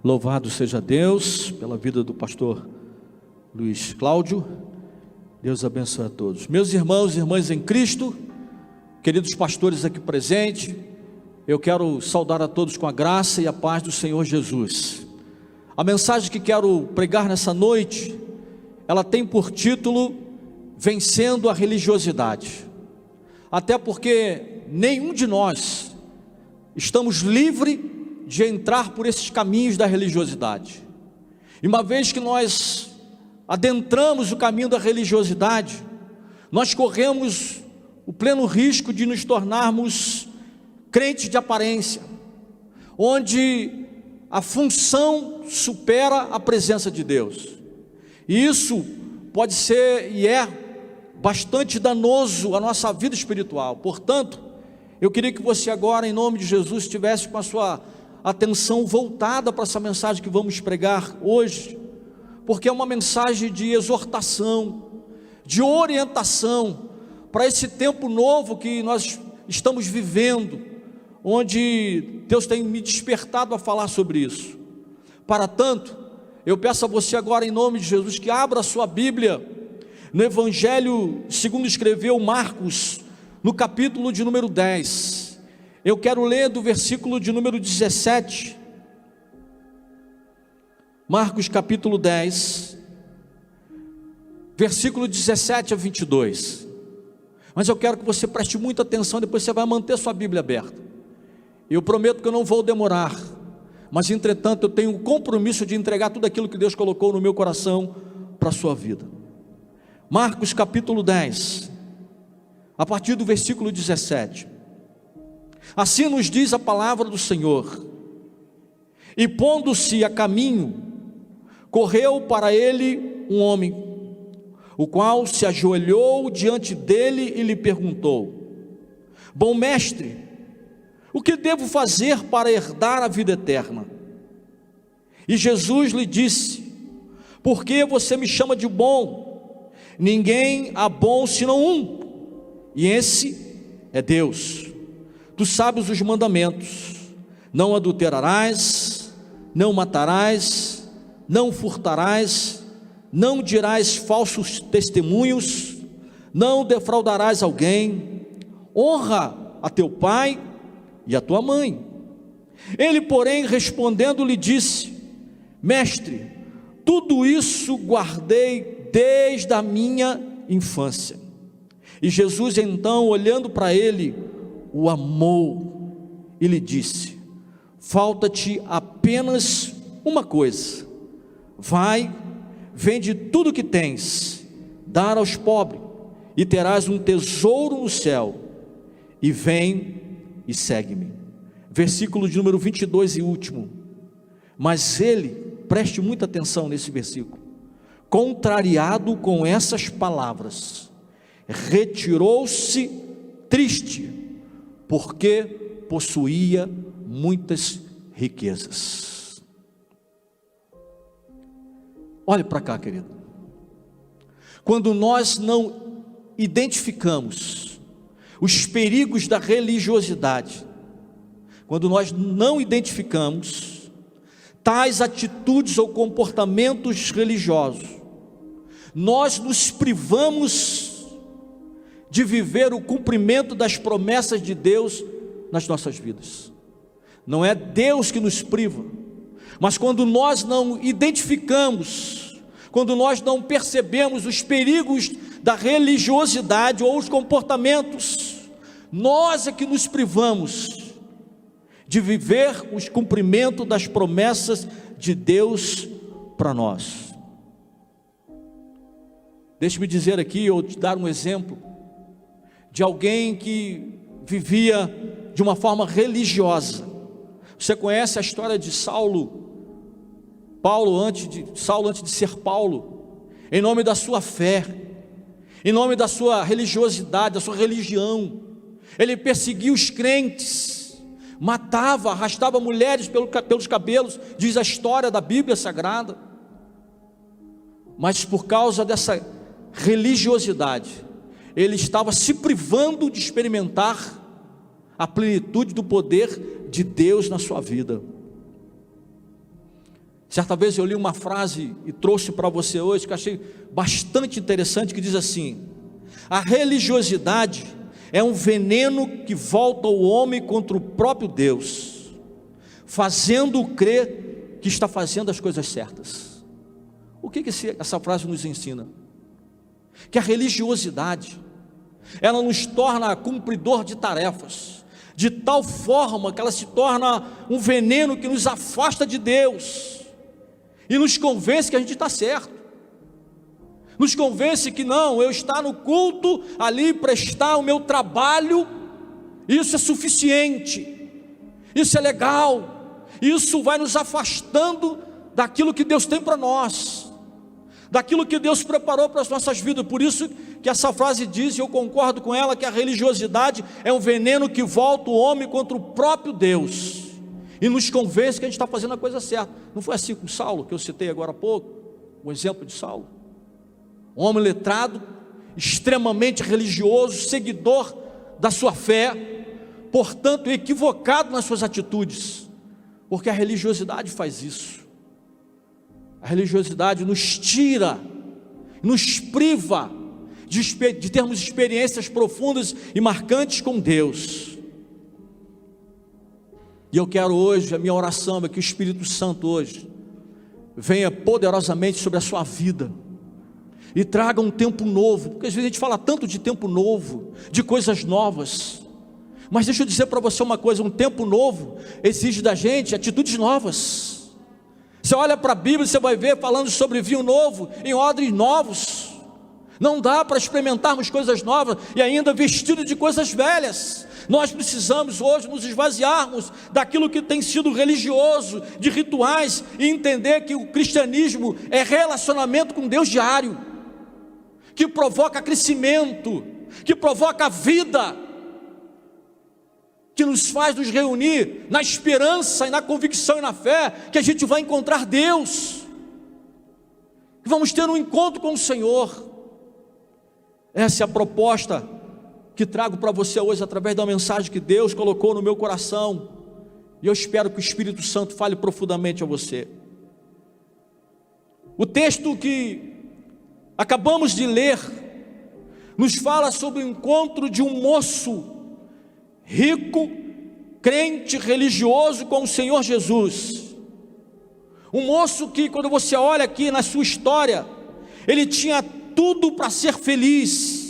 Louvado seja Deus pela vida do pastor Luiz Cláudio. Deus abençoe a todos. Meus irmãos e irmãs em Cristo, queridos pastores aqui presentes, eu quero saudar a todos com a graça e a paz do Senhor Jesus. A mensagem que quero pregar nessa noite, ela tem por título Vencendo a Religiosidade. Até porque nenhum de nós estamos livres de entrar por esses caminhos da religiosidade. E uma vez que nós adentramos o caminho da religiosidade, nós corremos o pleno risco de nos tornarmos crentes de aparência, onde a função supera a presença de Deus. E isso pode ser e é bastante danoso à nossa vida espiritual. Portanto, eu queria que você agora, em nome de Jesus, estivesse com a sua atenção voltada para essa mensagem que vamos pregar hoje, porque é uma mensagem de exortação, de orientação para esse tempo novo que nós estamos vivendo, onde Deus tem me despertado a falar sobre isso. Para tanto, eu peço a você agora, em nome de Jesus, que abra a sua Bíblia no Evangelho segundo escreveu Marcos, no capítulo de número 10. Eu quero ler do versículo de número 17, Marcos capítulo 10, versículo 17 a 22, mas eu quero que você preste muita atenção, depois você vai manter sua Bíblia aberta. Eu prometo que eu não vou demorar, mas entretanto eu tenho o compromisso de entregar tudo aquilo que Deus colocou no meu coração para a sua vida. Marcos capítulo 10, a partir do versículo 17, assim nos diz a palavra do Senhor: e pondo-se a caminho, correu para ele um homem, o qual se ajoelhou diante dele e lhe perguntou: bom mestre, o que devo fazer para herdar a vida eterna? E Jesus lhe disse: por que você me chama de bom? Ninguém há bom senão um, e esse é Deus. Tu sabes os mandamentos: não adulterarás, não matarás, não furtarás, não dirás falsos testemunhos, não defraudarás alguém, honra a teu pai e a tua mãe. Ele, porém, respondendo, lhe disse: mestre, tudo isso guardei desde a minha infância. E Jesus então, olhando para ele, o amou e lhe disse: falta-te apenas uma coisa. Vai, vende tudo que tens, dá aos pobres, e terás um tesouro no céu, e vem e segue-me. Versículo de número 22 e último. Mas ele, preste muita atenção nesse versículo, contrariado com essas palavras, retirou-se triste, porque possuía muitas riquezas. Olhe para cá, querido. Quando nós não identificamos os perigos da religiosidade, quando nós não identificamos tais atitudes ou comportamentos religiosos, nós nos privamos de viver o cumprimento das promessas de Deus nas nossas vidas. Não é Deus que nos priva, mas quando nós não identificamos, quando nós não percebemos os perigos da religiosidade ou os comportamentos, nós é que nos privamos de viver o cumprimento das promessas de Deus para nós. Deixe-me dizer aqui, ou te dar um exemplo de alguém que vivia de uma forma religiosa. Você conhece a história de Saulo antes de ser Paulo, em nome da sua fé, em nome da sua religiosidade, da sua religião, ele perseguia os crentes, matava, arrastava mulheres pelos cabelos, diz a história da Bíblia Sagrada. Mas por causa dessa religiosidade, ele estava se privando de experimentar a plenitude do poder de Deus na sua vida. Certa vez eu li uma frase e trouxe para você hoje, que eu achei bastante interessante, que diz assim: a religiosidade é um veneno que volta o homem contra o próprio Deus, fazendo-o crer que está fazendo as coisas certas. O que essa frase nos ensina? Que a religiosidade, ela nos torna cumpridor de tarefas, de tal forma que ela se torna um veneno que nos afasta de Deus, e nos convence que a gente está certo, nos convence que não, eu estar no culto, ali prestar o meu trabalho, isso é suficiente, isso é legal, isso vai nos afastando daquilo que Deus tem para nós, daquilo que Deus preparou para as nossas vidas. Por isso que essa frase diz, e eu concordo com ela, que a religiosidade é um veneno que volta o homem contra o próprio Deus, e nos convence que a gente está fazendo a coisa certa. Não foi assim com Saulo, que eu citei agora há pouco, o exemplo de Saulo, um homem letrado, extremamente religioso, seguidor da sua fé, portanto equivocado nas suas atitudes, porque a religiosidade faz isso. A religiosidade nos tira, nos priva de termos experiências profundas e marcantes com Deus. E eu quero hoje, a minha oração é que o Espírito Santo hoje venha poderosamente sobre a sua vida e traga um tempo novo, porque às vezes a gente fala tanto de tempo novo, de coisas novas, mas deixa eu dizer para você uma coisa: um tempo novo exige da gente atitudes novas. Você olha para a Bíblia e você vai ver falando sobre vinho novo em odres novos. Não dá para experimentarmos coisas novas e ainda vestido de coisas velhas. Nós precisamos hoje nos esvaziarmos daquilo que tem sido religioso, de rituais, e entender que o cristianismo é relacionamento com Deus diário, que provoca crescimento, que provoca vida, que nos faz nos reunir na esperança e na convicção e na fé que a gente vai encontrar Deus, que vamos ter um encontro com o Senhor. Essa é a proposta que trago para você hoje, através da mensagem que Deus colocou no meu coração, e eu espero que o Espírito Santo fale profundamente a você. O texto que acabamos de ler nos fala sobre o encontro de um moço rico, crente, religioso com o Senhor Jesus. Um moço que, quando você olha aqui na sua história, ele tinha tudo para ser feliz,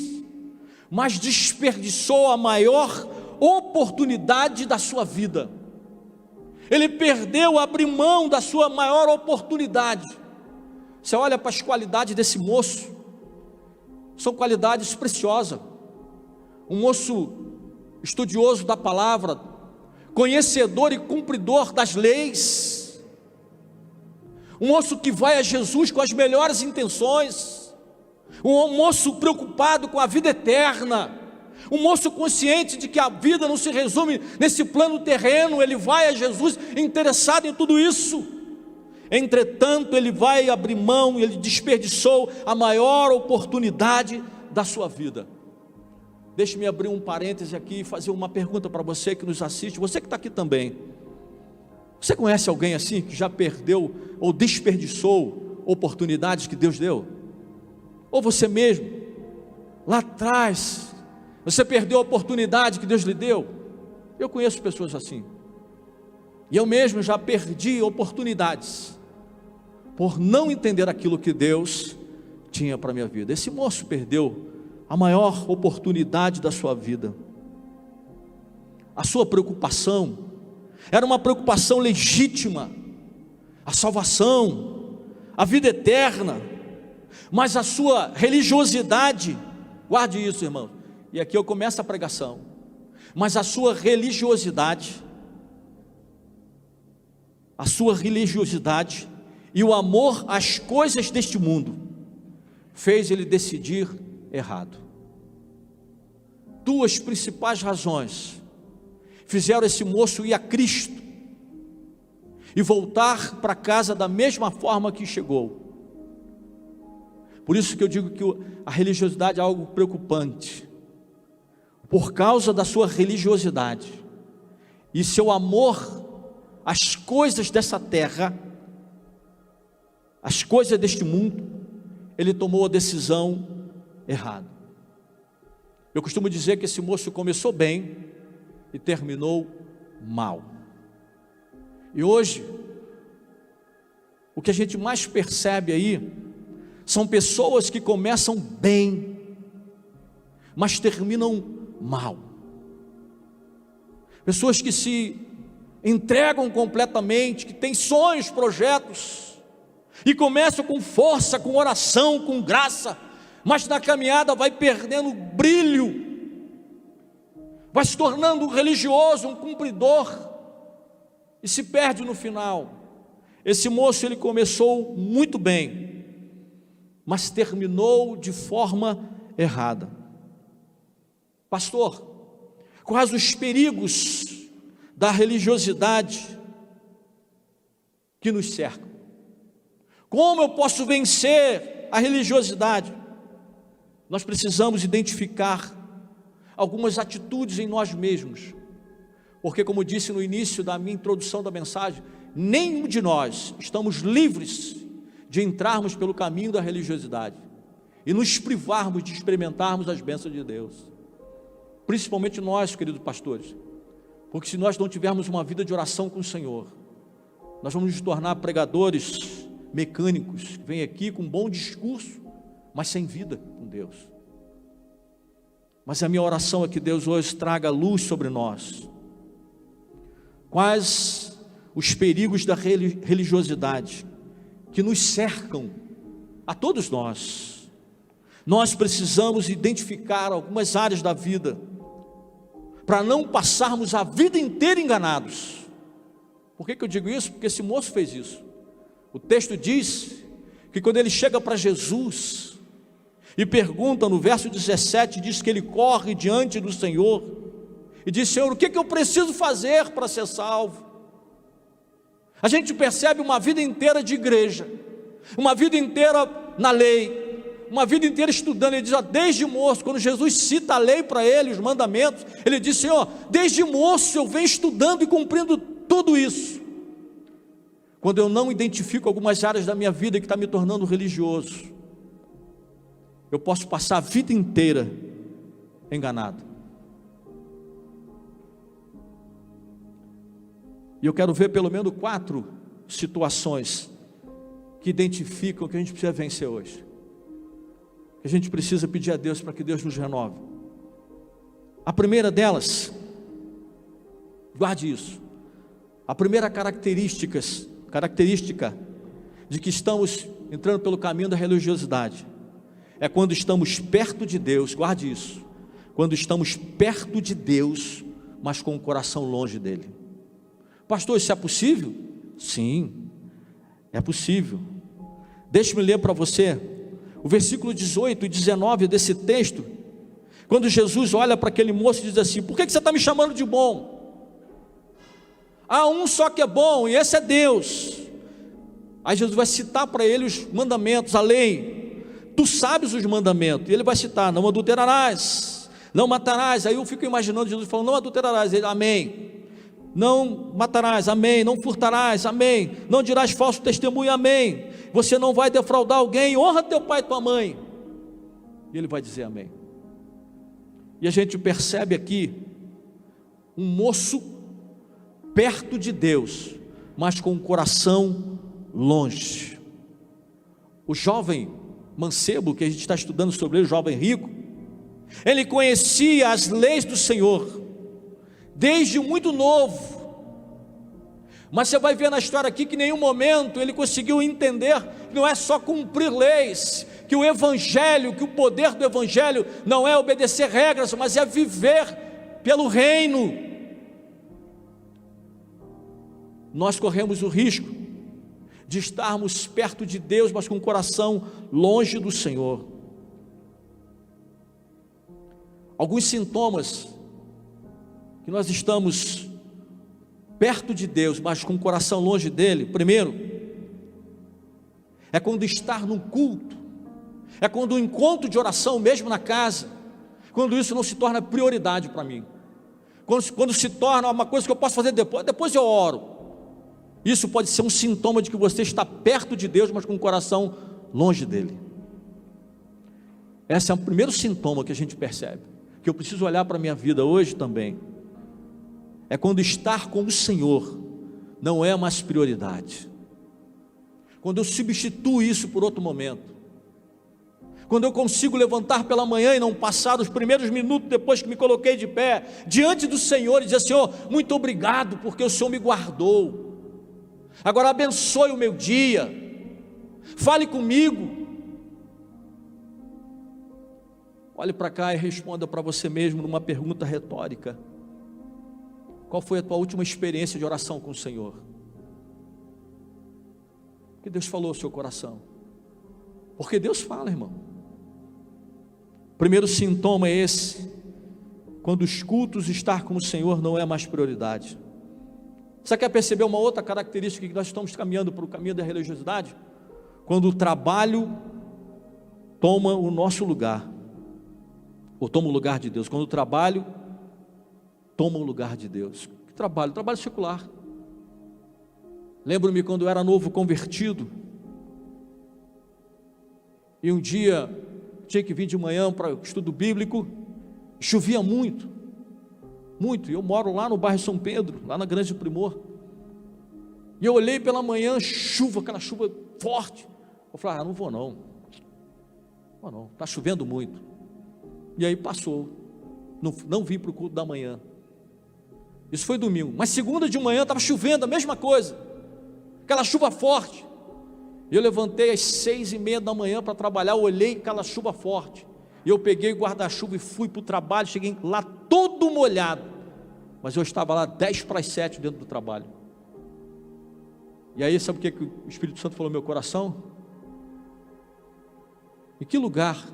mas desperdiçou a maior oportunidade da sua vida. Ele perdeu, abriu mão da sua maior oportunidade. Você olha para as qualidades desse moço, são qualidades preciosas. Um moço estudioso da palavra, conhecedor e cumpridor das leis, um moço que vai a Jesus com as melhores intenções, um moço preocupado com a vida eterna, um moço consciente de que a vida não se resume nesse plano terreno. Ele vai a Jesus interessado em tudo isso. Entretanto, ele vai abrir mão e ele desperdiçou a maior oportunidade da sua vida. Deixe-me abrir um parêntese aqui e fazer uma pergunta para você que nos assiste, você que está aqui também. Você conhece alguém assim que já perdeu ou desperdiçou oportunidades que Deus deu? Ou você mesmo, lá atrás, você perdeu a oportunidade que Deus lhe deu? Eu conheço pessoas assim, e eu mesmo já perdi oportunidades por não entender aquilo que Deus tinha para a minha vida. Esse moço perdeu a maior oportunidade da sua vida. A sua preocupação era uma preocupação legítima, a salvação, a vida eterna, mas a sua religiosidade, guarde isso, irmão, e aqui eu começo a pregação, mas a sua religiosidade e o amor às coisas deste mundo fez ele decidir errado. Duas principais razões fizeram esse moço ir a Cristo e voltar para casa da mesma forma que chegou. Por isso que eu digo que a religiosidade é algo preocupante. Por causa da sua religiosidade e seu amor às coisas dessa terra, as coisas deste mundo, ele tomou a decisão errada. Eu costumo dizer que esse moço começou bem e terminou mal. E hoje, o que a gente mais percebe aí, são pessoas que começam bem, mas terminam mal. Pessoas que se entregam completamente, que têm sonhos, projetos, e começam com força, com oração, com graça, mas na caminhada vai perdendo brilho, vai se tornando um religioso, um cumpridor, e se perde no final. Esse moço, ele começou muito bem, mas terminou de forma errada. Pastor, quais os perigos da religiosidade que nos cercam? Como eu posso vencer a religiosidade? Nós precisamos identificar algumas atitudes em nós mesmos, porque, como disse no início da minha introdução da mensagem, nenhum de nós estamos livres de entrarmos pelo caminho da religiosidade e nos privarmos de experimentarmos as bênçãos de Deus, principalmente nós, queridos pastores, porque se nós não tivermos uma vida de oração com o Senhor, nós vamos nos tornar pregadores mecânicos, que vêm aqui com um bom discurso, mas sem vida com Deus. Mas a minha oração é que Deus hoje traga luz sobre nós. Quais os perigos da religiosidade que nos cercam a todos nós? Nós precisamos identificar algumas áreas da vida, para não passarmos a vida inteira enganados. Por que eu digo isso? Porque esse moço fez isso. O texto diz que quando ele chega para Jesus e pergunta no verso 17, diz que ele corre diante do Senhor e diz: Senhor, o que eu preciso fazer para ser salvo? A gente percebe uma vida inteira de igreja, uma vida inteira na lei, uma vida inteira estudando. Ele diz, desde moço, quando Jesus cita a lei para ele, os mandamentos, ele diz: Senhor, desde moço eu venho estudando e cumprindo tudo isso. Quando eu não identifico algumas áreas da minha vida que está me tornando religioso, eu posso passar a vida inteira enganado. E eu quero ver pelo menos 4 situações que identificam que a gente precisa vencer hoje. A gente precisa pedir a Deus para que Deus nos renove. A primeira delas, guarde isso, a primeira característica de que estamos entrando pelo caminho da religiosidade é quando estamos perto de Deus. Guarde isso, quando estamos perto de Deus, mas com o coração longe dele. Pastor, isso é possível? Sim, é possível. Deixe-me ler para você o versículo 18 e 19 desse texto, quando Jesus olha para aquele moço e diz assim: por que você está me chamando de bom? Há um só que é bom, e esse é Deus. Aí Jesus vai citar para ele os mandamentos, a lei. Tu sabes os mandamentos, e ele vai citar: não adulterarás, não matarás. Aí eu fico imaginando Jesus falando: não adulterarás, ele, amém. Não matarás, amém. Não furtarás, amém. Não dirás falso testemunho, amém. Você não vai defraudar alguém, honra teu pai e tua mãe. E ele vai dizer amém. E a gente percebe aqui um moço perto de Deus, mas com o coração longe. O jovem mancebo, que a gente está estudando sobre ele, o jovem rico, ele conhecia as leis do Senhor desde muito novo, mas você vai ver na história aqui que em nenhum momento ele conseguiu entender que não é só cumprir leis, que o evangelho, que o poder do evangelho não é obedecer regras, mas é viver pelo reino. Nós corremos o risco de estarmos perto de Deus, mas com o coração longe do Senhor. Alguns sintomas que nós estamos perto de Deus, mas com o coração longe dele. Primeiro, é quando estar num culto, é quando o encontro de oração, mesmo na casa, quando isso não se torna prioridade para mim, quando se torna uma coisa que eu posso fazer depois eu oro. Isso pode ser um sintoma de que você está perto de Deus, mas com o coração longe dele. Esse é o primeiro sintoma que a gente percebe, que eu preciso olhar para a minha vida hoje também. É quando estar com o Senhor não é mais prioridade, quando eu substituo isso por outro momento, quando eu consigo levantar pela manhã e não passar os primeiros minutos depois que me coloquei de pé diante do Senhor e dizer: Senhor, muito obrigado porque o Senhor me guardou, agora abençoe o meu dia, fale comigo. Olhe para cá e responda para você mesmo numa pergunta retórica: qual foi a tua última experiência de oração com o Senhor? O que Deus falou ao seu coração? Porque Deus fala, irmão. O primeiro sintoma é esse: quando os cultos, estar com o Senhor não é mais prioridade. Você quer perceber uma outra característica que nós estamos caminhando para o caminho da religiosidade? Quando o trabalho toma o nosso lugar, ou toma o lugar de Deus. Quando o trabalho toma o lugar de Deus. Que trabalho? Trabalho secular. Lembro-me quando eu era novo convertido, e um dia tinha que vir de manhã para o estudo bíblico, chovia muito, muito, e eu moro lá no bairro São Pedro, lá na Grande Primor, e eu olhei pela manhã, chuva, aquela chuva forte, eu falei: não vou não, está chovendo muito. E aí passou, não vim para o culto da manhã. Isso foi domingo, mas segunda de manhã estava chovendo, a mesma coisa, aquela chuva forte. Eu levantei às 6:30 da manhã para trabalhar, olhei aquela chuva forte, e eu peguei o guarda-chuva e fui para o trabalho. Cheguei lá todo molhado, mas eu estava lá 6:50 dentro do trabalho. E aí sabe o que o Espírito Santo falou no meu coração? Em que lugar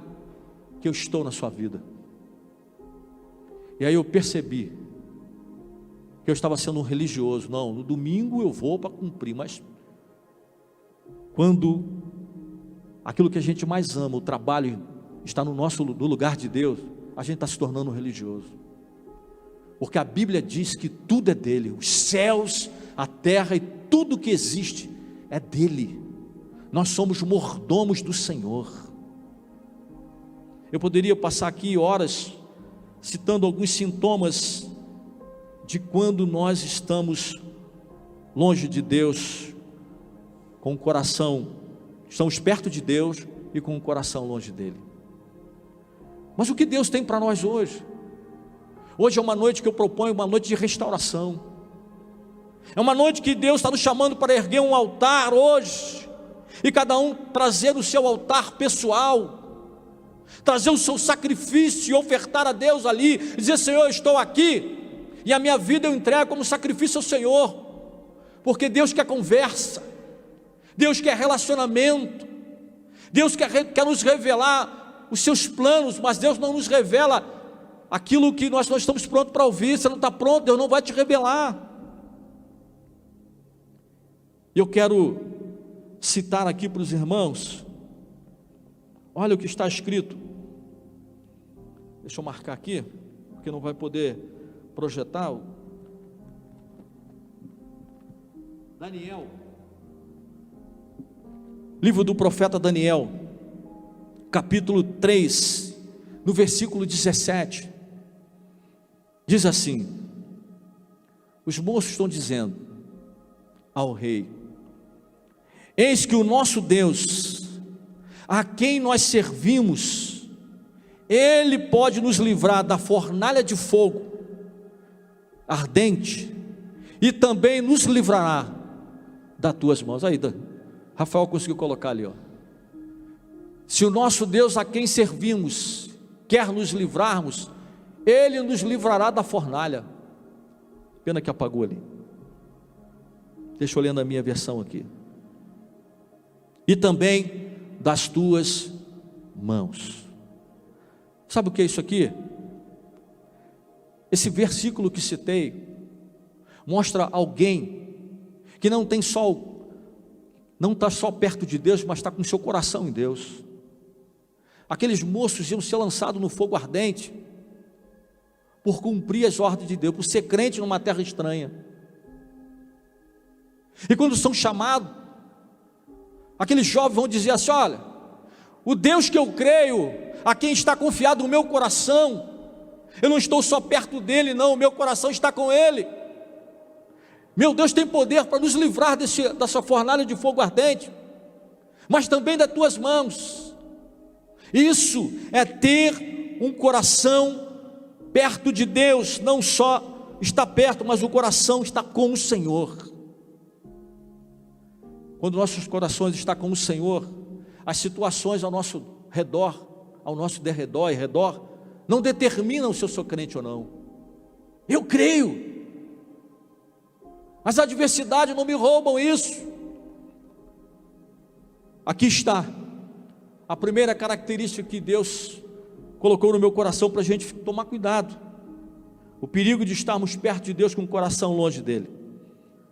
que eu estou na sua vida? E aí eu percebi que eu estava sendo um religioso. Não, no domingo eu vou para cumprir, mas quando aquilo que a gente mais ama, o trabalho, está no lugar de Deus, a gente está se tornando um religioso. Porque a Bíblia diz que tudo é dele, os céus, a terra e tudo que existe é dele. Nós somos mordomos do Senhor. Eu poderia passar aqui horas citando alguns sintomas de quando nós estamos longe de Deus, com o coração, estamos perto de Deus e com o coração longe dele. Mas o que Deus tem para nós hoje? Hoje é uma noite que eu proponho, uma noite de restauração. É uma noite que Deus está nos chamando para erguer um altar hoje, e cada um trazer o seu altar pessoal, trazer o seu sacrifício e ofertar a Deus ali, dizer: Senhor, eu estou aqui, e a minha vida eu entrego como sacrifício ao Senhor, porque Deus quer conversa, Deus quer relacionamento, Deus quer nos revelar os seus planos, mas Deus não nos revela aquilo que nós não estamos prontos para ouvir. Você não está pronto, Deus não vai te revelar. E eu quero citar aqui para os irmãos, olha o que está escrito, deixa eu marcar aqui, porque não vai poder projetar. Daniel, livro do profeta Daniel, capítulo 3, no versículo 17, diz assim: os moços estão dizendo ao rei: eis que o nosso Deus, a quem nós servimos, Ele pode nos livrar da fornalha de fogo ardente, e também nos livrará das tuas mãos. Aí, Rafael conseguiu colocar ali, ó. Se o nosso Deus, a quem servimos, quer nos livrarmos, Ele nos livrará da fornalha. Pena que apagou ali. Deixa eu ler na minha versão aqui. E também das tuas mãos. Sabe o que é isso aqui? Esse versículo que citei mostra alguém que não está só perto de Deus, mas está com seu coração em Deus. Aqueles moços iam ser lançados no fogo ardente por cumprir as ordens de Deus, por ser crente numa terra estranha. E quando são chamados, aqueles jovens vão dizer assim: olha, o Deus que eu creio, a quem está confiado o meu coração, eu não estou só perto dele, não, o meu coração está com ele. Meu Deus tem poder para nos livrar dessa fornalha de fogo ardente, mas também das tuas mãos. Isso é ter um coração perto de Deus, não só está perto, mas o coração está com o Senhor. Quando nossos corações estão com o Senhor, as situações ao nosso redor, ao nosso derredor e redor, não determinam se eu sou crente ou não. Eu creio, as adversidades não me roubam isso. Aqui está a primeira característica que Deus colocou no meu coração para a gente tomar cuidado: o perigo de estarmos perto de Deus com o coração longe dele.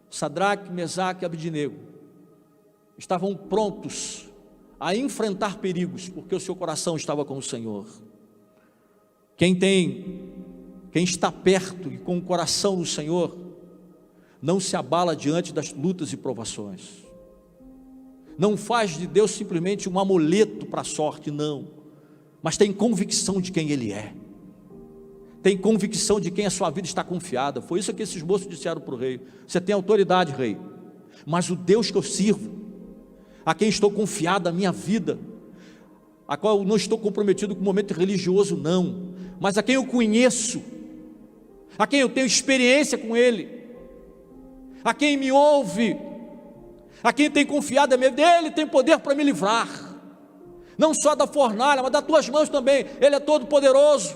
Sadraque, Mesaque e Abednego estavam prontos a enfrentar perigos, porque o seu coração estava com o Senhor. Quem está perto e com o coração no Senhor, não se abala diante das lutas e provações, não faz de Deus simplesmente um amuleto para a sorte, não, mas tem convicção de quem Ele é, tem convicção de quem a sua vida está confiada. Foi isso que esses moços disseram para o rei: você tem autoridade, rei, mas o Deus que eu sirvo, a quem estou confiado a minha vida, a qual eu não estou comprometido com o momento religioso, não, mas a quem eu conheço, a quem eu tenho experiência com Ele, a quem me ouve, a quem tem confiado a minha vida, Ele tem poder para me livrar, não só da fornalha, mas das tuas mãos também. Ele é todo poderoso,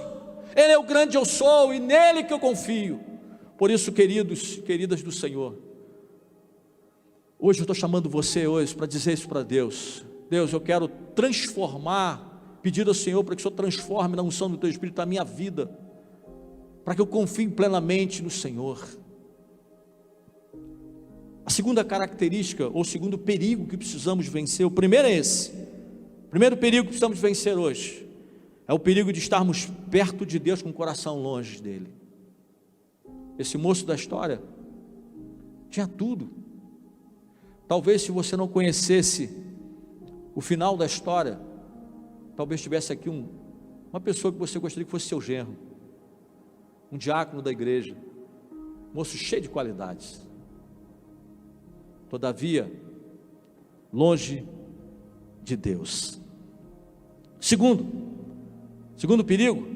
Ele é o grande eu sou, e nele que eu confio. Por isso, queridos, queridas do Senhor, hoje eu estou chamando você hoje para dizer isso para Deus: Deus, eu quero transformar, pedir ao Senhor para que o Senhor transforme na unção do Teu Espírito a minha vida, para que eu confie plenamente no Senhor. A segunda característica, ou segundo perigo que precisamos vencer, o primeiro é esse: o primeiro perigo que precisamos vencer hoje é o perigo de estarmos perto de Deus com o coração longe dele. Esse moço da história tinha tudo. Talvez, se você não conhecesse o final da história, talvez tivesse aqui uma pessoa que você gostaria que fosse seu genro, um diácono da igreja, moço cheio de qualidades. Todavia, longe de Deus. Segundo perigo,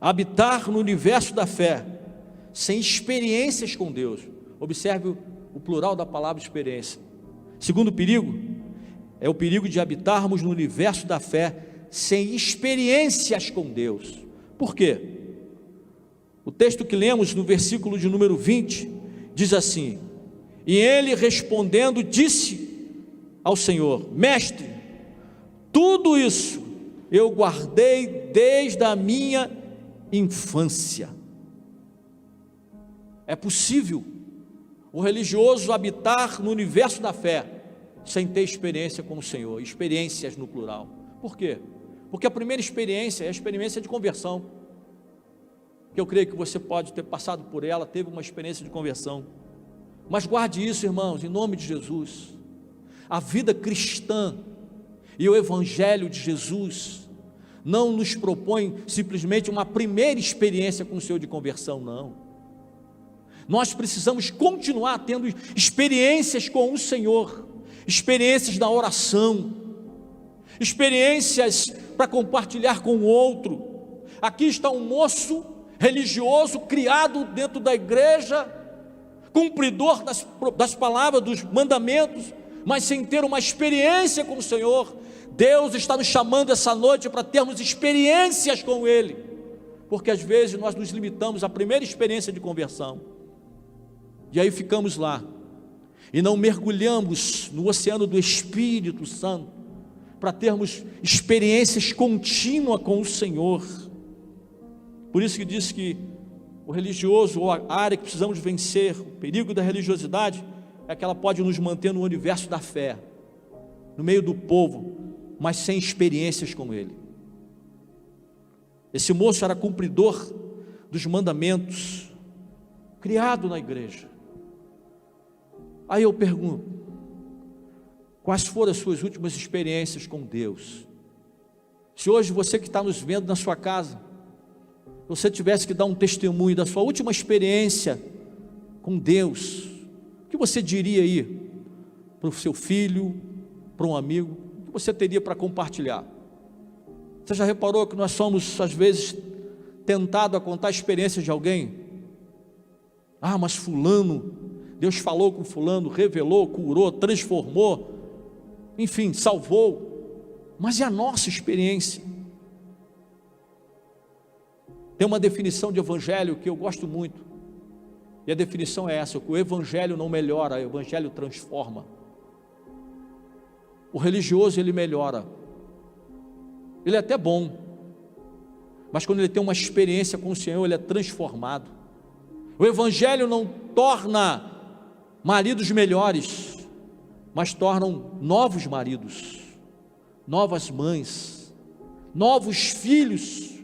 habitar no universo da fé, sem experiências com Deus. Observe o plural da palavra experiência. Segundo perigo, é o perigo de habitarmos no universo da fé, sem experiências com Deus. Por quê? O texto que lemos no versículo de número 20, diz assim: e ele respondendo disse ao Senhor: mestre, tudo isso eu guardei desde a minha infância. É possível o religioso habitar no universo da fé sem ter experiência com o Senhor, experiências no plural. Por quê? Porque a primeira experiência é a experiência de conversão, que eu creio que você pode ter passado por ela, teve uma experiência de conversão. Mas guarde isso, irmãos, em nome de Jesus. A vida cristã e o Evangelho de Jesus não nos propõe simplesmente uma primeira experiência com o Senhor de conversão, não. Nós precisamos continuar tendo experiências com o Senhor, experiências da oração, experiências para compartilhar com o outro. Aqui está um moço religioso, criado dentro da igreja, cumpridor das palavras, dos mandamentos, mas sem ter uma experiência com o Senhor. Deus está nos chamando essa noite para termos experiências com Ele, porque às vezes nós nos limitamos à primeira experiência de conversão, e aí ficamos lá, e não mergulhamos no oceano do Espírito Santo, para termos experiências contínuas com o Senhor. Por isso que diz que o religioso, ou a área que precisamos vencer, o perigo da religiosidade, é que ela pode nos manter no universo da fé, no meio do povo, mas sem experiências com Ele. Esse moço era cumpridor dos mandamentos, criado na igreja, Aí eu pergunto: quais foram as suas últimas experiências com Deus? Se hoje você que está nos vendo na sua casa, você tivesse que dar um testemunho da sua última experiência com Deus, o que você diria aí para o seu filho, para um amigo? O que você teria para compartilhar? Você já reparou que nós somos às vezes tentados a contar experiências de alguém? Ah, mas fulano, Deus falou com fulano, revelou, curou, transformou, enfim, salvou. Mas e a nossa experiência? Tem uma definição de evangelho que eu gosto muito, e a definição é essa: que o evangelho não melhora, o evangelho transforma. O religioso, ele melhora, ele é até bom, mas quando ele tem uma experiência com o Senhor, ele é transformado. O evangelho não torna maridos melhores, mas tornam novos maridos, novas mães, novos filhos.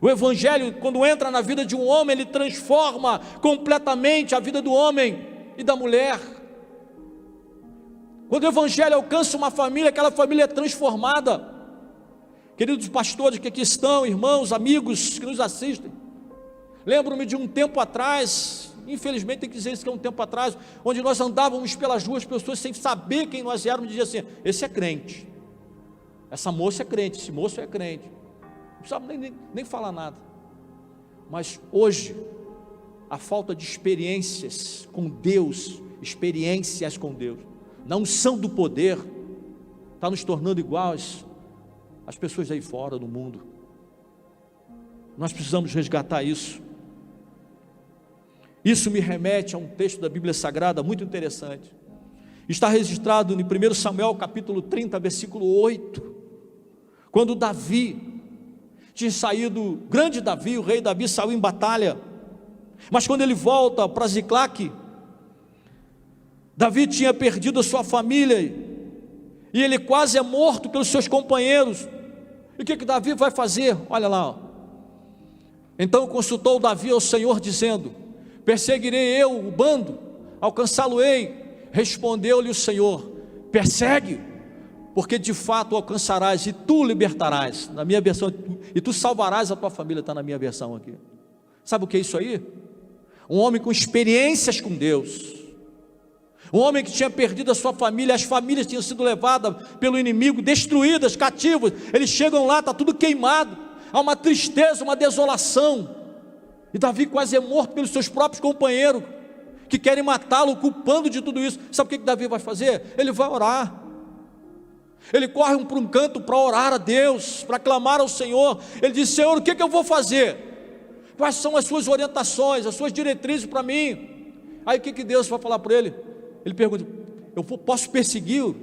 O evangelho, quando entra na vida de um homem, ele transforma completamente a vida do homem e da mulher. Quando o evangelho alcança uma família, aquela família é transformada. Queridos pastores que aqui estão, irmãos, amigos que nos assistem, lembro-me de um tempo atrás, infelizmente tem que dizer isso, que é um tempo atrás, onde nós andávamos pelas ruas, pessoas sem saber quem nós éramos, diziam assim: esse é crente, essa moça é crente, esse moço é crente, não precisava nem falar nada. Mas hoje, a falta de experiências com Deus, na unção do poder, está nos tornando iguais às pessoas aí fora do mundo. Nós precisamos resgatar isso. Isso me remete a um texto da Bíblia Sagrada muito interessante. Está registrado em 1 Samuel capítulo 30, versículo 8, quando Davi tinha saído, grande Davi, o rei Davi saiu em batalha, mas quando ele volta para Ziclague, Davi tinha perdido a sua família, e ele quase é morto pelos seus companheiros. E o que Davi vai fazer? Olha lá, ó. Então consultou Davi ao Senhor, dizendo: perseguirei eu o bando, alcançá-lo-ei? Respondeu-lhe o Senhor: persegue, porque de fato o alcançarás, e tu libertarás. Na minha versão, e tu salvarás a tua família, está na minha versão aqui. Sabe o que é isso aí? Um homem com experiências com Deus, um homem que tinha perdido a sua família, as famílias tinham sido levadas pelo inimigo, destruídas, cativos. Eles chegam lá, está tudo queimado, há uma tristeza, uma desolação, e Davi quase é morto pelos seus próprios companheiros, que querem matá-lo, culpando de tudo isso. Sabe o que Davi vai fazer? Ele vai orar. Ele corre para um canto para orar a Deus, para clamar ao Senhor. Ele diz: Senhor, o que eu vou fazer? Quais são as suas orientações, as suas diretrizes para mim? Aí o que Deus vai falar para ele? Ele pergunta: posso perseguir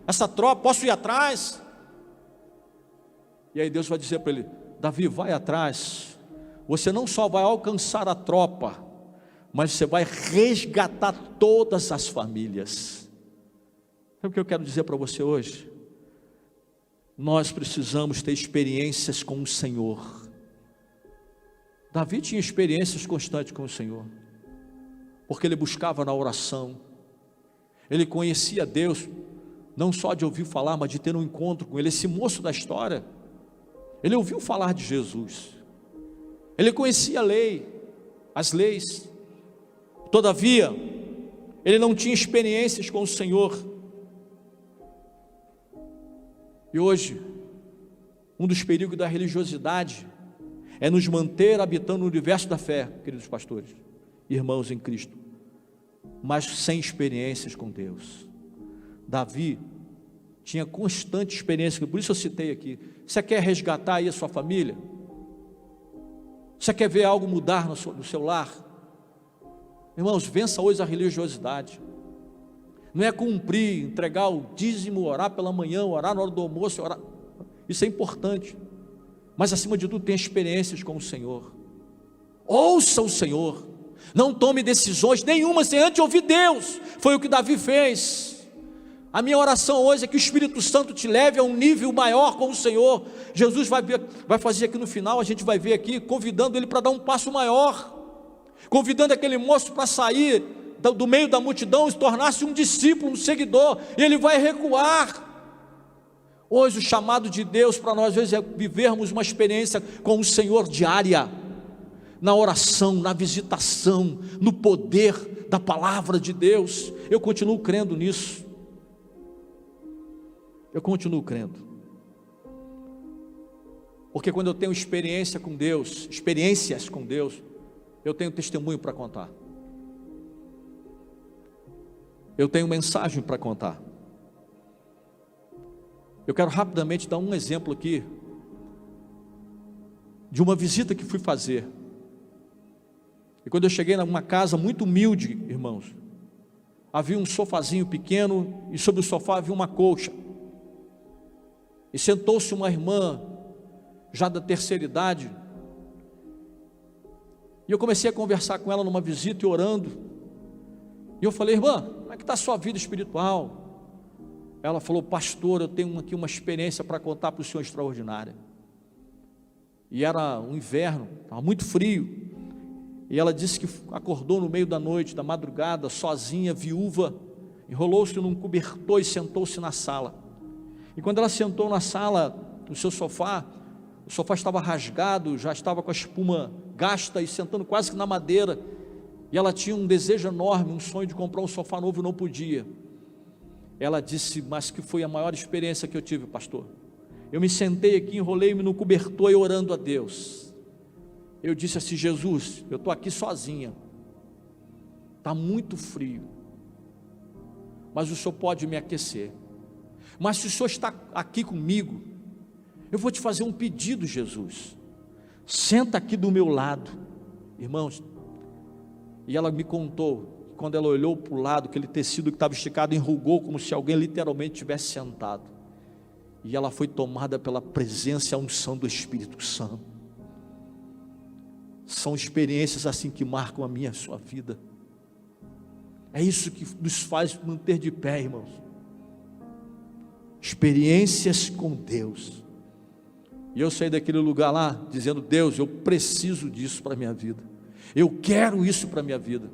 essa tropa? Posso ir atrás? E aí Deus vai dizer para ele: Davi, vai atrás. Você não só vai alcançar a tropa, mas você vai resgatar todas as famílias. Sabe o que eu quero dizer para você hoje? Nós precisamos ter experiências com o Senhor. Davi tinha experiências constantes com o Senhor, porque ele buscava na oração, ele conhecia Deus, não só de ouvir falar, mas de ter um encontro com Ele. Esse moço da história, ele ouviu falar de Jesus, ele conhecia a lei, as leis, todavia, ele não tinha experiências com o Senhor. E hoje, um dos perigos da religiosidade é nos manter habitando no universo da fé, queridos pastores, irmãos em Cristo, mas sem experiências com Deus. Davi tinha constante experiência, por isso eu citei aqui. Você quer resgatar aí a sua família? Você quer ver algo mudar no seu lar? Irmãos, vença hoje a religiosidade. Não é cumprir, entregar o dízimo, orar pela manhã, orar na hora do almoço, orar. Isso é importante, mas acima de tudo, tenha experiências com o Senhor. Ouça o Senhor, não tome decisões nenhuma sem antes ouvir Deus. Foi o que Davi fez. A minha oração hoje é que o Espírito Santo te leve a um nível maior com o Senhor. Jesus vai fazer aqui no final, a gente vai ver aqui, convidando ele para dar um passo maior, convidando aquele moço para sair do meio da multidão e tornar-se um discípulo, um seguidor, e ele vai recuar. Hoje o chamado de Deus para nós, às vezes, é vivermos uma experiência com o Senhor diária, na oração, na visitação, no poder da palavra de Deus. Eu continuo crendo nisso. Eu continuo crendo. Porque quando eu tenho experiências com Deus, eu tenho testemunho para contar. Eu tenho mensagem para contar. Eu quero rapidamente dar um exemplo aqui de uma visita que fui fazer. E quando eu cheguei numa casa muito humilde, irmãos, havia um sofazinho pequeno e sobre o sofá havia uma colcha. E sentou-se uma irmã já da terceira idade. E eu comecei a conversar com ela numa visita e orando. E eu falei: irmã, como é que está a sua vida espiritual? Ela falou: pastor, eu tenho aqui uma experiência para contar para o senhor extraordinária. E era um inverno, estava muito frio. E ela disse que acordou no meio da noite, da madrugada, sozinha, viúva, enrolou-se num cobertor e sentou-se na sala. E quando ela sentou na sala, no seu sofá, o sofá estava rasgado, já estava com a espuma gasta e sentando quase que na madeira. E ela tinha um desejo enorme, um sonho de comprar um sofá novo e não podia. Ela disse: mas que foi a maior experiência que eu tive, pastor. Eu me sentei aqui, enrolei-me no cobertor e orando a Deus. Eu disse assim: Jesus, eu estou aqui sozinha, está muito frio, mas o Senhor pode me aquecer. Mas se o Senhor está aqui comigo, eu vou te fazer um pedido, Jesus. Senta aqui do meu lado, irmãos. E ela me contou, quando ela olhou para o lado, aquele tecido que estava esticado enrugou, como se alguém literalmente tivesse sentado. E ela foi tomada pela presença e a unção do Espírito Santo. São experiências assim que marcam a minha e a sua vida. É isso que nos faz manter de pé, irmãos. Experiências com Deus. E eu saí daquele lugar lá dizendo: Deus, eu preciso disso para a minha vida. Eu quero isso para a minha vida.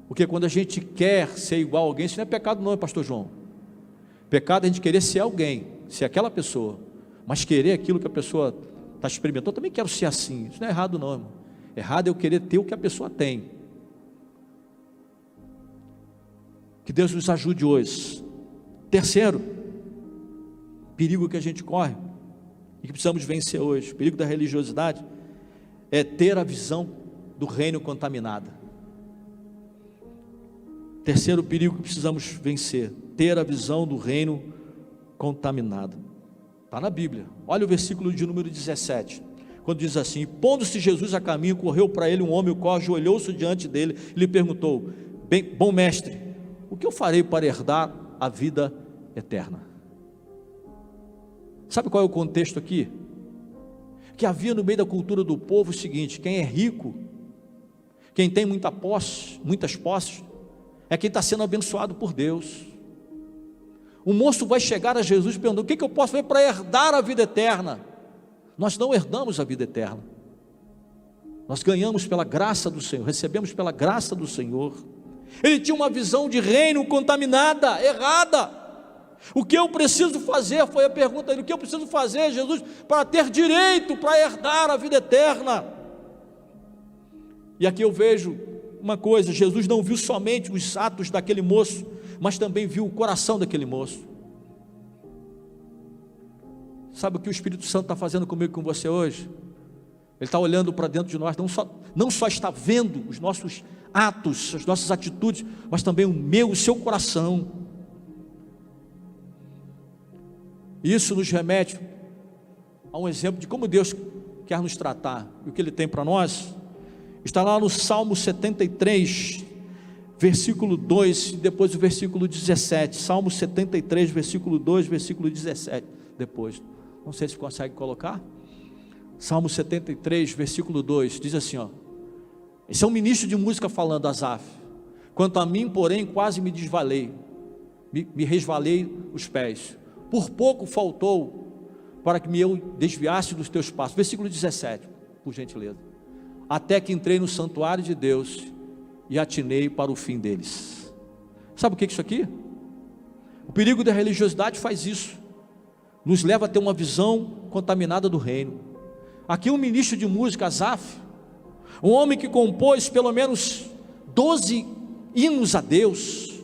Porque quando a gente quer ser igual a alguém, isso não é pecado não, pastor João. Pecado é a gente querer ser alguém, ser aquela pessoa, mas querer aquilo que a pessoa está experimentando. Eu também quero ser assim. Isso não é errado não, irmão. Errado é eu querer ter o que a pessoa tem. Que Deus nos ajude hoje. Terceiro perigo que a gente corre e que precisamos vencer hoje, o perigo da religiosidade, é ter a visão do reino contaminada. Terceiro perigo que precisamos vencer: ter a visão do reino contaminada. Está na Bíblia. Olha o versículo de número 17, quando diz assim: pondo-se Jesus a caminho, correu para ele um homem, o qual ajoelhou-se diante dele e lhe perguntou: bom mestre, o que eu farei para herdar a vida eterna? Sabe qual é o contexto aqui? Que havia no meio da cultura do povo o seguinte: quem é rico, quem tem muitas posses, é quem está sendo abençoado por Deus. O moço vai chegar a Jesus perguntando: o que eu posso fazer para herdar a vida eterna? Nós não herdamos a vida eterna, nós ganhamos pela graça do Senhor, recebemos pela graça do Senhor. Ele tinha uma visão de reino contaminada, errada. O que eu preciso fazer, foi a pergunta dele: o que eu preciso fazer, Jesus, para ter direito, para herdar a vida eterna? E aqui eu vejo uma coisa: Jesus não viu somente os atos daquele moço, mas também viu o coração daquele moço. Sabe o que o Espírito Santo está fazendo comigo e com você hoje? Ele está olhando para dentro de nós, não só está vendo os nossos atos, as nossas atitudes, mas também o seu coração. Isso nos remete a um exemplo de como Deus quer nos tratar, e o que Ele tem para nós está lá no Salmo 73, versículo 2, e depois o versículo 17, Salmo 73, versículo 2, versículo 17, depois, não sei se consegue colocar, Salmo 73, versículo 2, diz assim, ó, esse é um ministro de música falando, Asaf: quanto a mim, porém, quase me desvalei, me resvalei os pés, por pouco faltou para que eu desviasse dos teus passos. Versículo 17, por gentileza: até que entrei no santuário de Deus e atinei para o fim deles. Sabe o que é isso aqui? O perigo da religiosidade faz isso, nos leva a ter uma visão contaminada do reino. Aqui um ministro de música, Asaf, um homem que compôs pelo menos 12 hinos a Deus,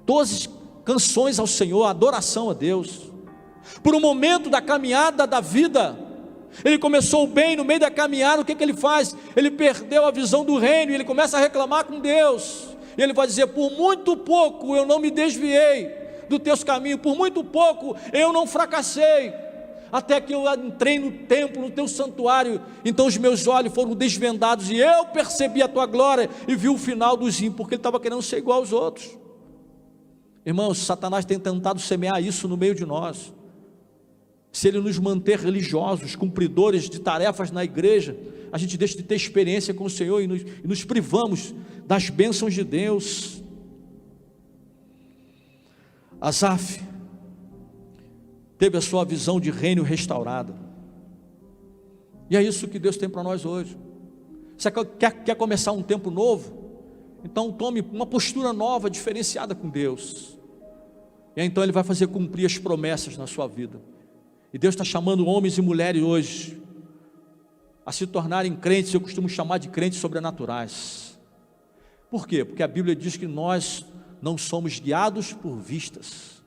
12 canções ao Senhor, adoração a Deus. Por um momento da caminhada da vida, ele começou bem, no meio da caminhada, o que ele faz? Ele perdeu a visão do reino, e ele começa a reclamar com Deus, e ele vai dizer: por muito pouco eu não me desviei do teus caminhos, por muito pouco eu não fracassei, até que eu entrei no templo, no teu santuário, então os meus olhos foram desvendados, e eu percebi a tua glória, e vi o final dos ímpios, porque ele estava querendo ser igual aos outros. Irmãos, Satanás tem tentado semear isso no meio de nós. Se ele nos manter religiosos, cumpridores de tarefas na igreja, a gente deixa de ter experiência com o Senhor, e nos privamos das bênçãos de Deus. Asaf teve a sua visão de reino restaurada, e é isso que Deus tem para nós hoje. Você quer começar um tempo novo? Então tome uma postura nova, diferenciada com Deus, e então Ele vai fazer cumprir as promessas na sua vida. E Deus está chamando homens e mulheres hoje a se tornarem crentes, eu costumo chamar de crentes sobrenaturais. Por quê? Porque a Bíblia diz que nós não somos guiados por vistas,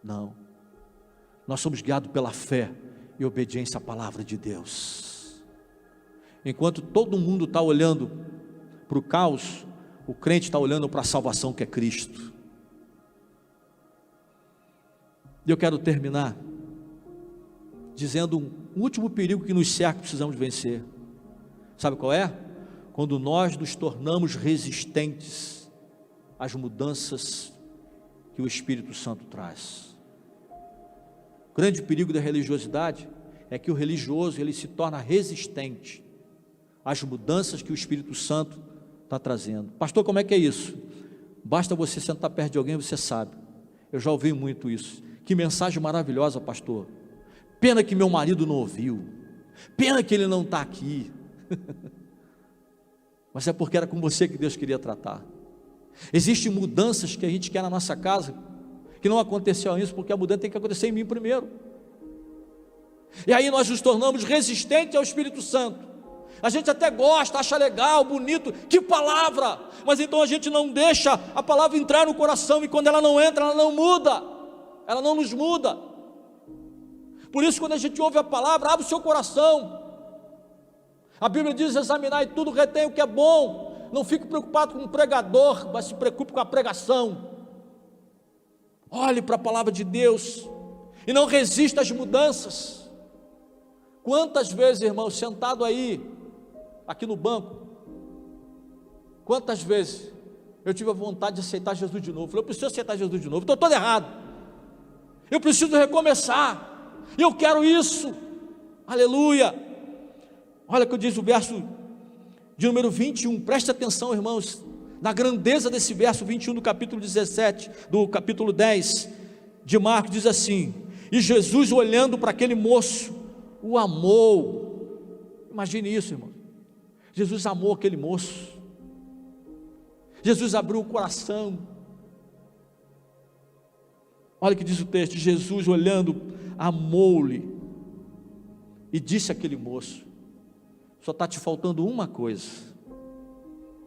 não, nós somos guiados pela fé e obediência à palavra de Deus. Enquanto todo mundo está olhando para o caos, o crente está olhando para a salvação, que é Cristo. E eu quero terminar dizendo um último perigo que nos cerca, precisamos vencer. Sabe qual é? Quando nós nos tornamos resistentes às mudanças que o Espírito Santo traz. O grande perigo da religiosidade é que o religioso, ele se torna resistente às mudanças que o Espírito Santo está trazendo. Pastor, como é que é isso? Basta você sentar perto de alguém, você sabe. Eu já ouvi muito isso. Que mensagem maravilhosa, pastor. Pena que meu marido não ouviu, pena que ele não está aqui. Mas é porque era com você que Deus queria tratar. Existem mudanças que a gente quer na nossa casa, que não aconteceu isso, porque a mudança tem que acontecer em mim primeiro. E aí nós nos tornamos resistentes ao Espírito Santo. A gente até gosta, acha legal, bonito, que palavra, mas então a gente não deixa a palavra entrar no coração, e quando ela não entra, ela não muda, ela não nos muda. Por isso, quando a gente ouve a palavra, abre o seu coração. A Bíblia diz: examinar e tudo, retém o que é bom. Não fique preocupado com o pregador, mas se preocupe com a pregação. Olhe para a palavra de Deus e não resista às mudanças. Quantas vezes, irmão, sentado aí, aqui no banco, quantas vezes eu tive a vontade de aceitar Jesus de novo? Eu falei: eu preciso aceitar Jesus de novo, estou todo errado, eu preciso recomeçar, eu quero isso, aleluia. Olha o que diz o verso de número 21, preste atenção, irmãos, na grandeza desse verso 21 do capítulo 17, do capítulo 10 de Marcos, diz assim: e Jesus, olhando para aquele moço, o amou. Imagine isso, irmão. Jesus amou aquele moço, Jesus abriu o coração. Olha o que diz o texto: Jesus, olhando, amou-lhe e disse àquele moço: só está te faltando uma coisa.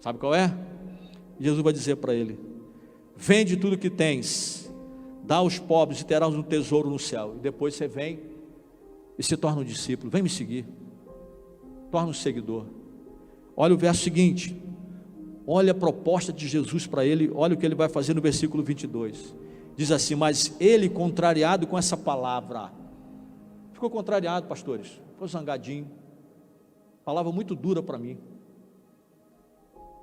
Sabe qual é? Jesus vai dizer para ele: vende tudo que tens, dá aos pobres e terás um tesouro no céu, e depois você vem e se torna um discípulo, vem me seguir, torna um seguidor. Olha o verso seguinte, olha a proposta de Jesus para ele, olha o que ele vai fazer no versículo 22, diz assim: mas ele, contrariado com essa palavra, ficou contrariado, pastores, ficou zangadinho, palavra muito dura para mim,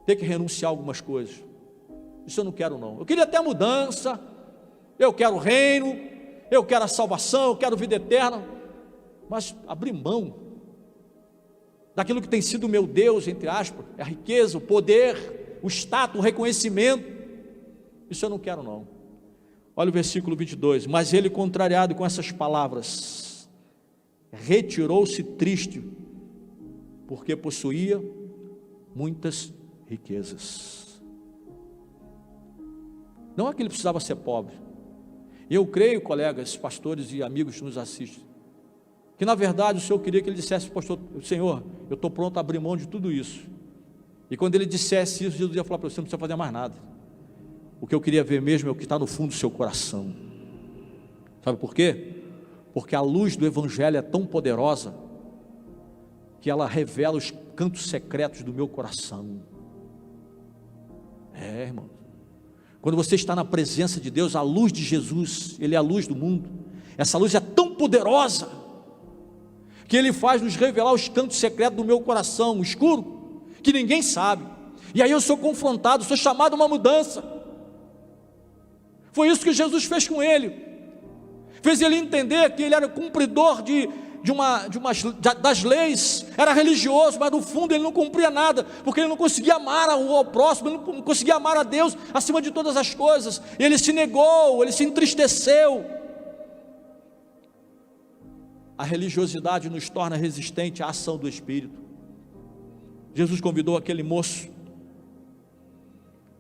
ter que renunciar a algumas coisas, isso eu não quero não, eu queria até mudança, eu quero o reino, eu quero a salvação, eu quero vida eterna, mas abrir mão daquilo que tem sido o meu Deus, entre aspas, a riqueza, o poder, o status, o reconhecimento, isso eu não quero não. Olha o versículo 22, mas ele, contrariado com essas palavras, retirou-se triste, porque possuía muitas riquezas. Não é que ele precisava ser pobre. Eu creio, colegas, pastores e amigos que nos assistem, que na verdade o Senhor queria que ele dissesse: pastor, Senhor, eu estou pronto a abrir mão de tudo isso. E quando ele dissesse isso, Jesus ia falar para você: não precisa fazer mais nada. O que eu queria ver mesmo é o que está no fundo do seu coração. Sabe por quê? Porque a luz do Evangelho é tão poderosa que ela revela os cantos secretos do meu coração. Irmão, quando você está na presença de Deus, a luz de Jesus, Ele é a luz do mundo. Essa luz é tão poderosa que Ele faz nos revelar os cantos secretos do meu coração, escuro, que ninguém sabe. E aí eu sou confrontado, sou chamado a uma mudança. Foi isso que Jesus fez com ele. Fez ele entender que ele era cumpridor das leis, era religioso, mas no fundo ele não cumpria nada, porque ele não conseguia amar ao próximo, ele não conseguia amar a Deus acima de todas as coisas. Ele se negou, ele se entristeceu. A religiosidade nos torna resistente à ação do Espírito. Jesus convidou aquele moço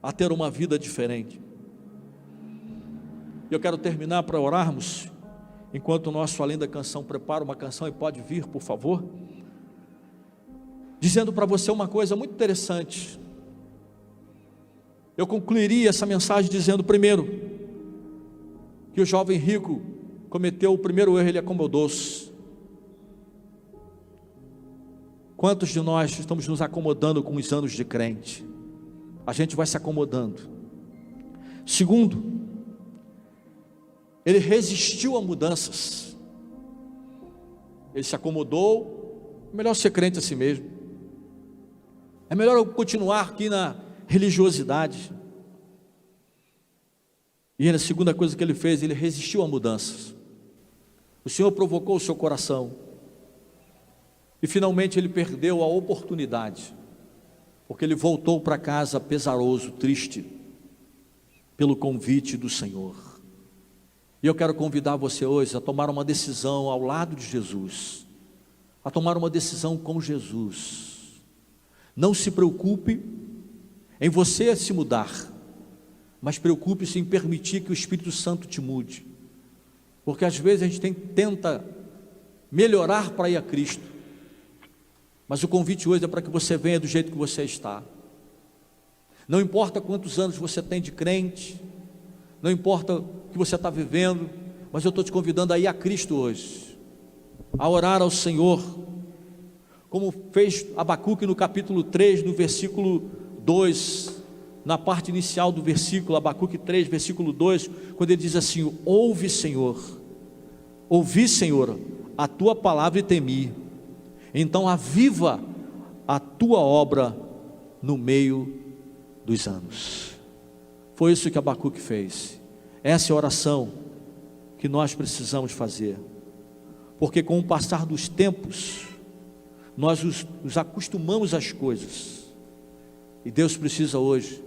a ter uma vida diferente. Eu quero terminar para orarmos, enquanto o nosso Além da Canção prepara uma canção, e pode vir, por favor, dizendo para você uma coisa muito interessante. Eu concluiria essa mensagem dizendo, primeiro, que o jovem rico cometeu o primeiro erro, ele acomodou-se. Quantos de nós estamos nos acomodando com os anos de crente? A gente vai se acomodando. Segundo, ele resistiu a mudanças. Ele se acomodou. É melhor ser crente assim mesmo. É melhor eu continuar aqui na religiosidade. E a segunda coisa que ele fez, ele resistiu a mudanças. O Senhor provocou o seu coração. E finalmente ele perdeu a oportunidade, porque ele voltou para casa pesaroso, triste, pelo convite do Senhor. E eu quero convidar você hoje a tomar uma decisão ao lado de Jesus, a tomar uma decisão com Jesus. Não se preocupe em você se mudar, mas preocupe-se em permitir que o Espírito Santo te mude, porque às vezes a gente tenta melhorar para ir a Cristo, mas o convite hoje é para que você venha do jeito que você está. Não importa quantos anos você tem de crente, não importa o que você está vivendo, mas eu estou te convidando a ir a Cristo hoje, a orar ao Senhor, como fez Abacuque no capítulo 3, no versículo 2, na parte inicial do versículo, Abacuque 3, versículo 2, quando ele diz assim: ouvi Senhor, a tua palavra e temi, então aviva a tua obra no meio dos anos. Foi isso que Abacuque fez. Essa é a oração que nós precisamos fazer, porque com o passar dos tempos, nós nos acostumamos às coisas, e Deus precisa hoje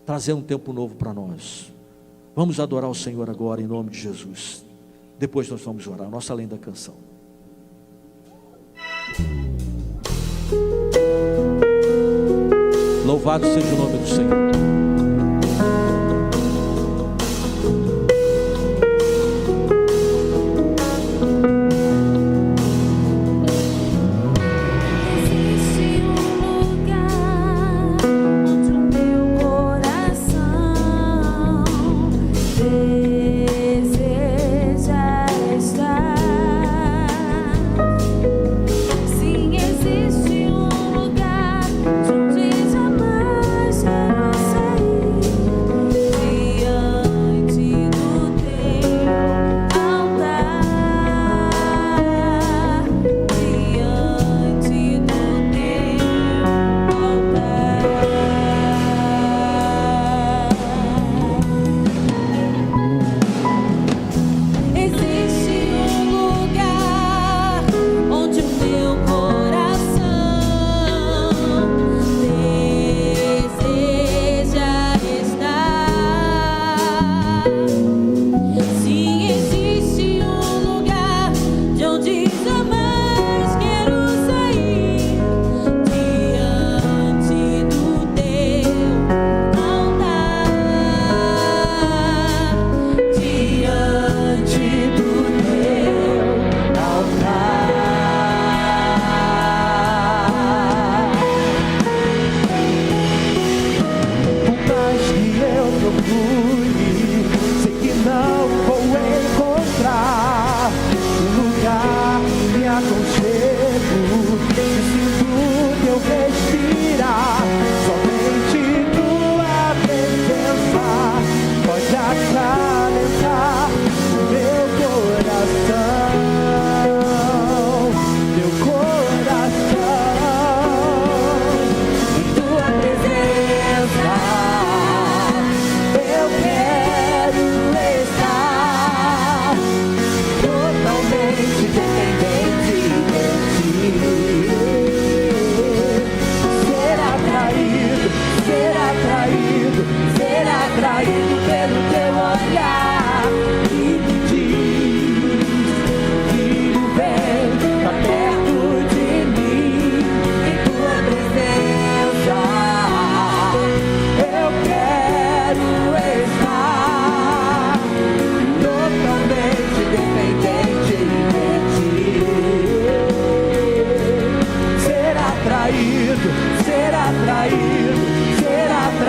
trazer um tempo novo para nós. Vamos adorar o Senhor agora em nome de Jesus. Depois nós vamos orar, nossa Além da Canção. Louvado seja o nome do Senhor. Existe um lugar onde jamais quero ser.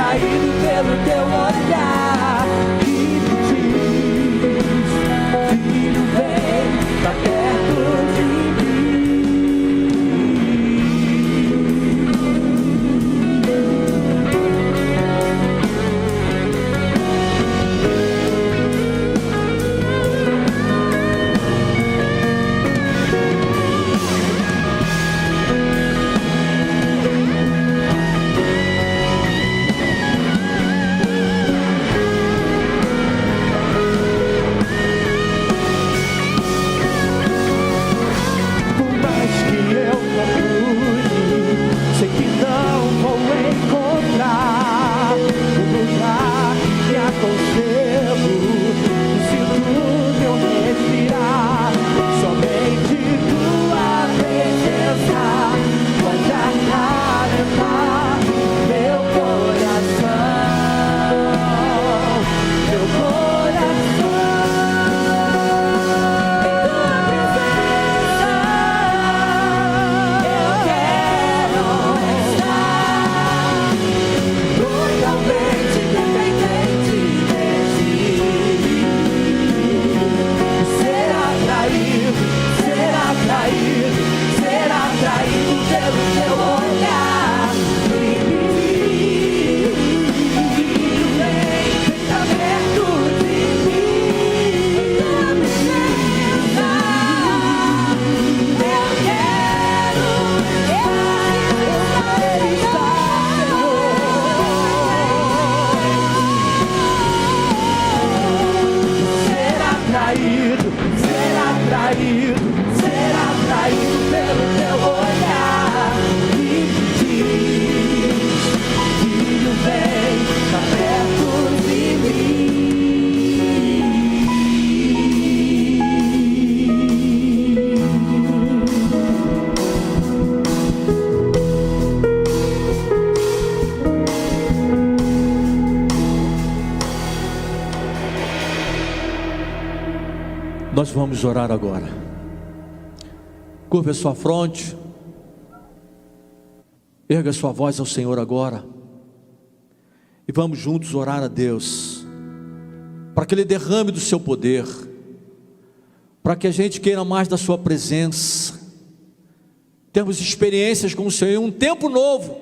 atraído pelo teu olhar que me diz: filho, vem pra perto de Nós vamos orar agora. Curva a sua fronte, erga sua voz ao Senhor agora, e vamos juntos orar a Deus, para que Ele derrame do seu poder, para que a gente queira mais da sua presença, termos experiências com o Senhor, um tempo novo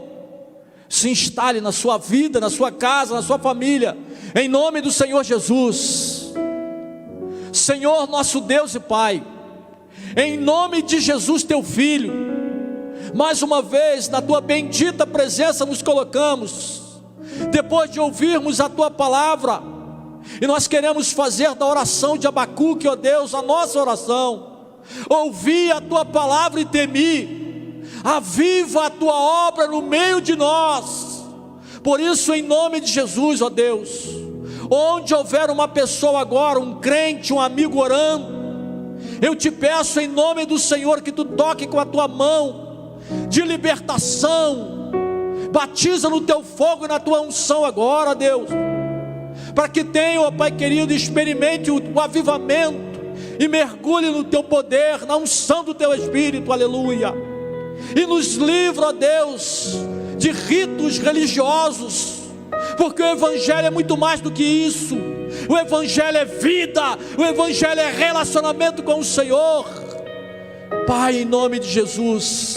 se instale na sua vida, na sua casa, na sua família, em nome do Senhor Jesus. Senhor nosso Deus e Pai, em nome de Jesus teu Filho, mais uma vez na tua bendita presença nos colocamos, depois de ouvirmos a tua palavra, e nós queremos fazer da oração de Abacuque, ó Deus, a nossa oração. Ouvi a tua palavra e temi, aviva a tua obra no meio de nós. Por isso, em nome de Jesus, ó Deus, onde houver uma pessoa agora, um crente, um amigo orando, eu te peço em nome do Senhor que tu toque com a tua mão de libertação, batiza no teu fogo e na tua unção agora, Deus, para que tenha, ó Pai querido, experimente o avivamento e mergulhe no teu poder, na unção do teu Espírito, aleluia, e nos livra, ó Deus, de ritos religiosos, porque o Evangelho é muito mais do que isso. O Evangelho é vida, o Evangelho é relacionamento com o Senhor. Pai, em nome de Jesus,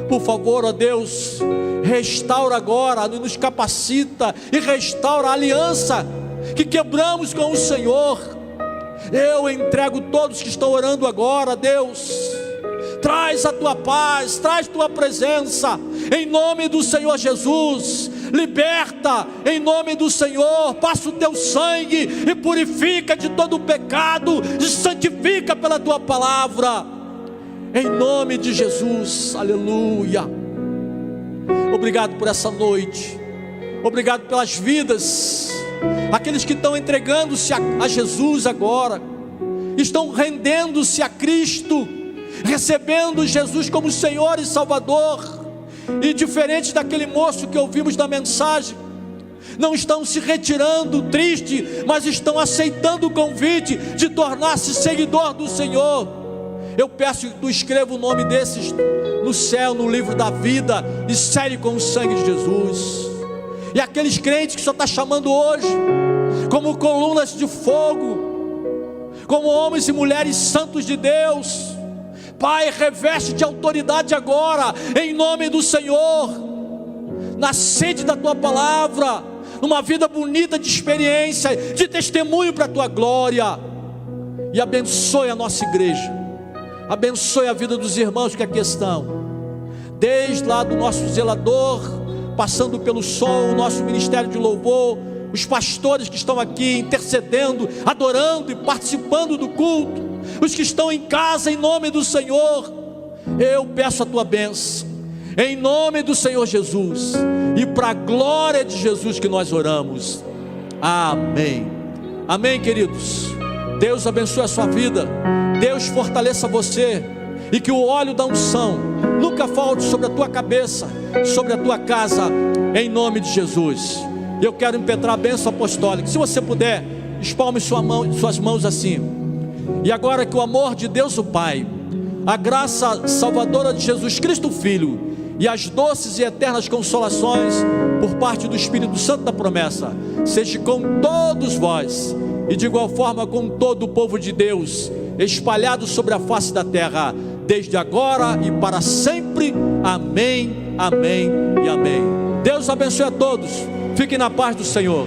por favor, ó Deus, restaura agora, nos capacita e restaura a aliança que quebramos com o Senhor. Eu entrego todos que estão orando agora, Deus, traz a tua paz, traz tua presença, em nome do Senhor Jesus. Liberta em nome do Senhor, passa o teu sangue e purifica de todo o pecado, e santifica pela tua palavra, em nome de Jesus, aleluia. Obrigado por essa noite, obrigado pelas vidas, aqueles que estão entregando-se a Jesus agora, estão rendendo-se a Cristo, recebendo Jesus como Senhor e Salvador. E diferente daquele moço que ouvimos na mensagem, não estão se retirando triste, mas estão aceitando o convite de tornar-se seguidor do Senhor. Eu peço que tu escreva o nome desses no céu, no livro da vida, e sele com o sangue de Jesus. e aqueles crentes que o Senhor está chamando hoje, como colunas de fogo, como homens e mulheres santos de Deus. Pai, reveste de autoridade agora, em nome do Senhor, na sede da Tua palavra, numa vida bonita de experiência, de testemunho para a Tua glória. E abençoe a nossa igreja, abençoe a vida dos irmãos que aqui estão, desde lá do nosso zelador, passando pelo som, o nosso ministério de louvor, os pastores que estão aqui intercedendo, adorando e participando do culto, os que estão em casa, em nome do Senhor. Eu peço a Tua bênção, em nome do Senhor Jesus, e para a glória de Jesus que nós oramos. Amém. Amém, queridos. Deus abençoe a sua vida, Deus fortaleça você, e que o óleo da unção nunca falte sobre a tua cabeça, sobre a tua casa, em nome de Jesus. Eu quero impetrar a bênção apostólica. Se você puder, espalme suas mãos assim. E agora que o amor de Deus o Pai, a graça salvadora de Jesus Cristo Filho, e as doces e eternas consolações por parte do Espírito Santo da promessa, seja com todos vós, e de igual forma com todo o povo de Deus, espalhado sobre a face da terra, desde agora e para sempre. Amém, amém e amém. Deus abençoe a todos. Fiquem na paz do Senhor.